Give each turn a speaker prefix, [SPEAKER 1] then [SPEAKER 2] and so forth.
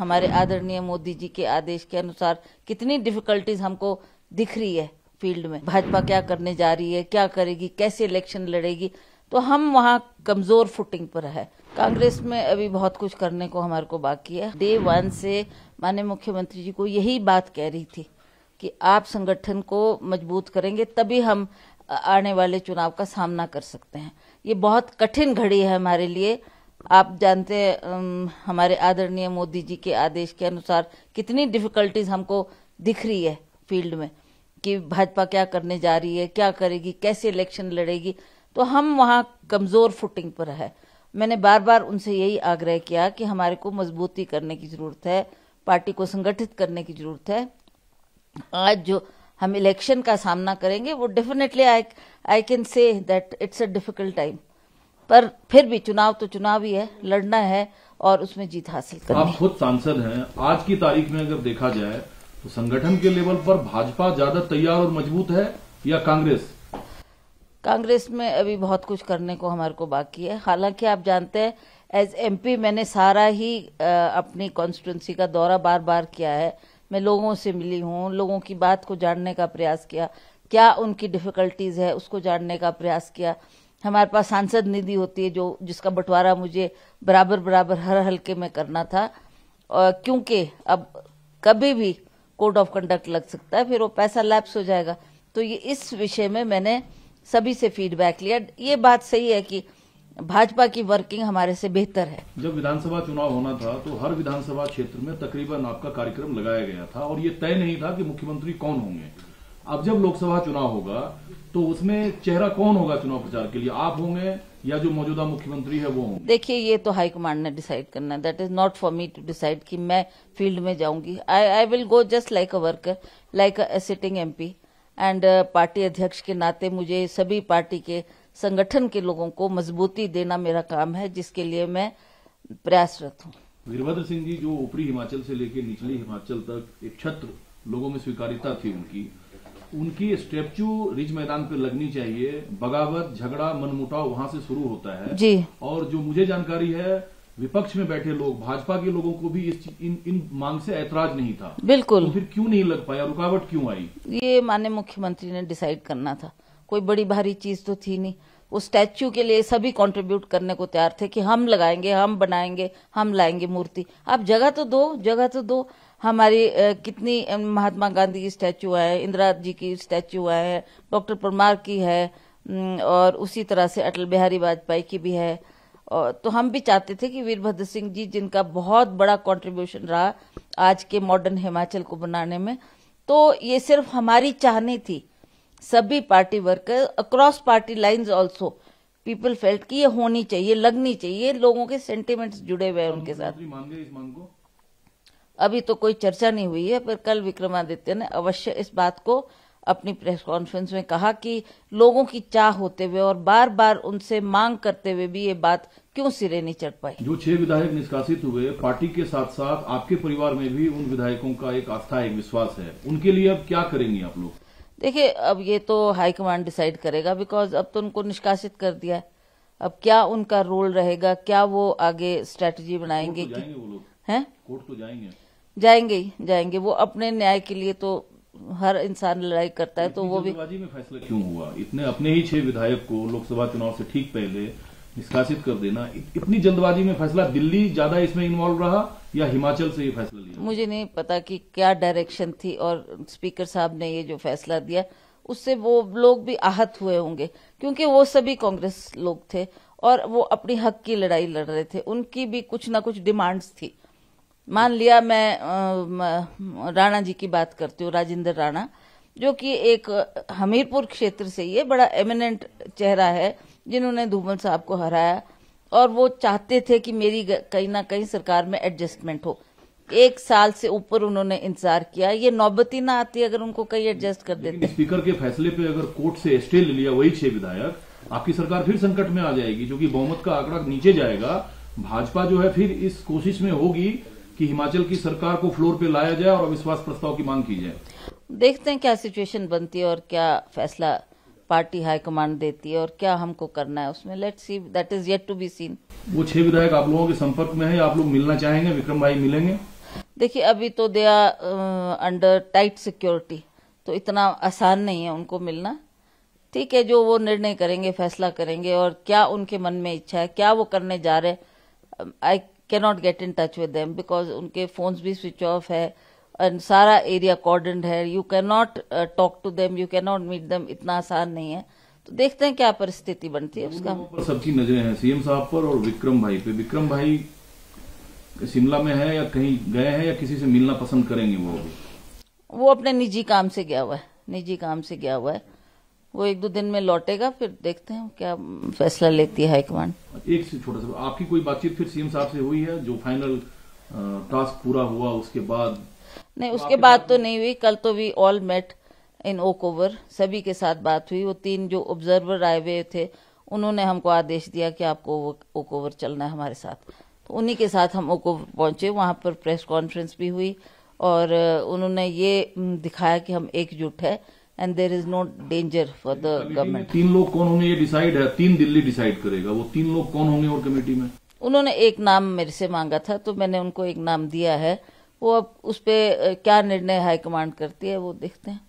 [SPEAKER 1] हमारे आदरणीय मोदी जी के आदेश के अनुसार कितनी डिफिकल्टीज हमको दिख रही है फील्ड में। भाजपा क्या करने जा रही है, क्या करेगी, कैसे इलेक्शन लड़ेगी, तो हम वहाँ कमजोर फुटिंग पर है। कांग्रेस में अभी बहुत कुछ करने को हमारे को बाकी है। डे 1 से माननीय मुख्यमंत्री जी को यही बात कह रही थी कि आप संगठन को मजबूत करेंगे तभी हम आने वाले चुनाव का सामना कर सकते हैं। ये बहुत कठिन घड़ी है हमारे लिए। आप जानते हैं हमारे आदरणीय मोदी जी के आदेश के अनुसार कितनी डिफिकल्टीज हमको दिख रही है फील्ड में कि भाजपा क्या करने जा रही है, क्या करेगी, कैसे इलेक्शन लड़ेगी, तो हम वहाँ कमजोर फुटिंग पर है। मैंने बार बार उनसे यही आग्रह किया कि हमारे को मजबूती करने की जरूरत है, पार्टी को संगठित करने की जरूरत है। आज जो हम इलेक्शन का सामना करेंगे वो definitely I can say that it's a difficult time, पर फिर भी चुनाव तो चुनाव ही है, लड़ना है और उसमें जीत हासिल करनी है।
[SPEAKER 2] आप खुद सांसद हैं, आज की तारीख में अगर देखा जाए तो संगठन के लेवल पर भाजपा ज्यादा तैयार और मजबूत है या कांग्रेस?
[SPEAKER 1] कांग्रेस में अभी बहुत कुछ करने को हमारे को बाकी है। हालांकि आप जानते हैं एज एमपी मैंने सारा ही अपनी कॉन्स्टिट्यूंसी का दौरा बार बार किया है। मैं लोगों से मिली हूँ, लोगों की बात को जानने का प्रयास किया, क्या उनकी डिफिकल्टीज है उसको जानने का प्रयास किया। हमारे पास सांसद निधि होती है जो जिसका बंटवारा मुझे बराबर बराबर हर हल्के में करना था, क्योंकि अब कभी भी कोड ऑफ कंडक्ट लग सकता है, फिर वो पैसा लैप्स हो जाएगा। तो ये इस विषय में मैंने सभी से फीडबैक लिया। ये बात सही है कि भाजपा की वर्किंग हमारे से बेहतर है।
[SPEAKER 2] जब विधानसभा चुनाव होना था तो हर विधानसभा क्षेत्र में तकरीबन आपका कार्यक्रम लगाया गया था और ये तय नहीं था कि मुख्यमंत्री कौन होंगे। अब जब लोकसभा चुनाव होगा तो उसमें चेहरा कौन होगा चुनाव प्रचार के लिए, आप होंगे या जो मौजूदा मुख्यमंत्री है वो होंगे?
[SPEAKER 1] देखिए, ये तो हाईकमांड ने डिसाइड करना है। That is not for me to decide कि मैं फील्ड में जाऊंगी। I will go just like a worker, like a sitting MP and party अध्यक्ष के नाते मुझे सभी पार्टी के संगठन के लोगों को मजबूती देना मेरा काम है, जिसके लिए मैं प्रयासरत हूँ।
[SPEAKER 2] वीरभद्र सिंह जी जो ऊपरी हिमाचल से लेकर निचली हिमाचल तक एक छत्र लोगों में स्वीकार्यता थी उनकी स्टेच्यू रिज मैदान पे लगनी चाहिए। बगावत, झगड़ा, मनमुटाव वहां से शुरू होता है
[SPEAKER 1] जी।
[SPEAKER 2] और जो मुझे जानकारी है विपक्ष में बैठे लोग, भाजपा के लोगों को भी इन मांग से ऐतराज नहीं था।
[SPEAKER 1] बिल्कुल।
[SPEAKER 2] तो फिर क्यों नहीं लग पाया, रुकावट क्यों आई?
[SPEAKER 1] ये माननीय मुख्यमंत्री ने डिसाइड करना था, कोई बड़ी भारी चीज तो थी नहीं। वो स्टैच्यू के लिए सभी कंट्रीब्यूट करने को तैयार थे कि हम लगाएंगे, हम बनाएंगे, हम लाएंगे मूर्ति। आप जगह तो दो, जगह तो दो। हमारी कितनी महात्मा गांधी की स्टैच्यू है, इंदिरा जी की स्टैच्यू है, डॉक्टर परमार की है, और उसी तरह से अटल बिहारी वाजपेयी की भी है। तो हम भी चाहते थे कि वीरभद्र सिंह जी, जिनका बहुत बड़ा कंट्रीब्यूशन रहा आज के मॉडर्न हिमाचल को बनाने में, तो ये सिर्फ हमारी चाहनी थी। सभी party worker across party lines also people felt कि ये होनी चाहिए, लगनी चाहिए। लोगों के सेंटिमेंट्स जुड़े हुए हैं उनके साथ।
[SPEAKER 2] मान गए इस मांग को?
[SPEAKER 1] अभी तो कोई चर्चा नहीं हुई है, पर कल विक्रमादित्य ने अवश्य इस बात को अपनी प्रेस कॉन्फ्रेंस में कहा कि लोगों की चाह होते हुए और बार बार उनसे मांग करते हुए भी ये बात क्यों सिरे नहीं चढ़ पाई।
[SPEAKER 2] जो 6 विधायक निष्कासित हुए, पार्टी के साथ साथ आपके परिवार में भी उन विधायकों का एक आस्था, एक विश्वास है, उनके लिए अब क्या करेंगे आप लोग?
[SPEAKER 1] देखिए, अब ये तो हाईकमांड डिसाइड करेगा, बिकॉज अब तो उनको निष्कासित कर दिया है। अब क्या उनका रोल रहेगा, क्या वो आगे स्ट्रेटजी बनाएंगे?
[SPEAKER 2] कोर्ट तो जाएंगे वो लोग
[SPEAKER 1] हैं?
[SPEAKER 2] कोर्ट तो जाएंगे,
[SPEAKER 1] जाएंगे ही जाएंगे। वो अपने न्याय के लिए तो हर इंसान लड़ाई करता है, तो वो भी।
[SPEAKER 2] जल्दबाजी में फैसला क्यों हुआ? इतने अपने ही 6 विधायक को लोकसभा चुनाव से ठीक पहले निष्कासित कर देना, इतनी जल्दबाजी में फैसला? दिल्ली ज्यादा इसमें इन्वॉल्व रहा या हिमाचल से ये फैसला लिया?
[SPEAKER 1] मुझे नहीं पता कि क्या डायरेक्शन थी, और स्पीकर साहब ने ये जो फैसला दिया उससे वो लोग भी आहत हुए होंगे, क्योंकि वो सभी कांग्रेस लोग थे और वो अपनी हक की लड़ाई लड़ रहे थे। उनकी भी कुछ ना कुछ डिमांड्स थी। मान लिया मैं राणा जी की बात करती हूँ, राजेंद्र राणा, जो कि एक हमीरपुर क्षेत्र से ये बड़ा एमिनेंट चेहरा है जिन्होंने धूमल साहब को हराया, और वो चाहते थे कि मेरी कहीं ना कहीं सरकार में एडजस्टमेंट हो। 1 साल से ऊपर उन्होंने इंतजार किया, ये नौबत ही ना आती अगर उनको कहीं एडजस्ट कर देते।
[SPEAKER 2] स्पीकर के फैसले पे अगर कोर्ट से स्टे ले लिया वही 6 विधायक, आपकी सरकार फिर संकट में आ जाएगी, क्योंकि बहुमत का आंकड़ा नीचे जाएगा। भाजपा जो है फिर इस कोशिश में होगी कि हिमाचल की सरकार को फ्लोर पे लाया जाए और अविश्वास प्रस्ताव की मांग की जाए।
[SPEAKER 1] देखते हैं क्या सिचुएशन बनती है और क्या फैसला पार्टी हाईकमांड देती है और क्या हमको करना है उसमें। Let's see, that is yet to be seen.
[SPEAKER 2] वो 6 विधायक आप लोगों के संपर्क में है, आप लोग मिलना चाहेंगे? विक्रम भाई मिलेंगे?
[SPEAKER 1] देखिए अभी तो they are under tight security, तो इतना आसान नहीं है उनको मिलना। ठीक है, जो वो निर्णय करेंगे, फैसला करेंगे, और क्या उनके मन में इच्छा है, क्या वो करने जा रहे हैं, I can not get in touch with them because उनके फोन्स भी स्विच ऑफ है और सारा एरिया कॉर्डन्ड है। You can not talk to them, you can not meet them, इतना आसान नहीं है। तो देखते हैं क्या परिस्थिति बनती है उसका।
[SPEAKER 2] पर सबकी नजरें हैं सीएम साहब पर और विक्रम भाई पे। विक्रम भाई शिमला में है या कहीं गए हैं या किसी से मिलना पसंद करेंगे? वो
[SPEAKER 1] अपने निजी काम से गया हुआ है, निजी काम से गया हुआ है। वो 1-2 दिन में लौटेगा, फिर देखते हैं क्या फैसला लेती है हाईकमान।
[SPEAKER 2] एक से छोटा सा, आपकी कोई बातचीत फिर सीएम साहब से हुई है जो फाइनल टास्क पूरा हुआ उसके बाद?
[SPEAKER 1] नहीं, उसके बाद तो नहीं हुई। कल तो we all met in Oak Over, सभी के साथ बात हुई। वो 3 जो ऑब्जर्वर आए हुए थे उन्होंने हमको आदेश दिया कि आपको ओक ओवर चलना है हमारे साथ, तो उन्हीं के साथ हम ओक ओवर पहुंचे। वहां पर प्रेस कॉन्फ्रेंस भी हुई और उन्होंने ये दिखाया कि हम एकजुट है and there is no danger for the government.
[SPEAKER 2] 3 लोग कौन होंगे ये डिसाइड है, 3 दिल्ली डिसाइड करेगा। वो 3 लोग कौन होंगे और कमेटी में?
[SPEAKER 1] उन्होंने एक नाम मेरे से मांगा था, तो मैंने उनको एक नाम दिया है। वो अब उस पे क्या निर्णय हाईकमांड करती है वो देखते हैं।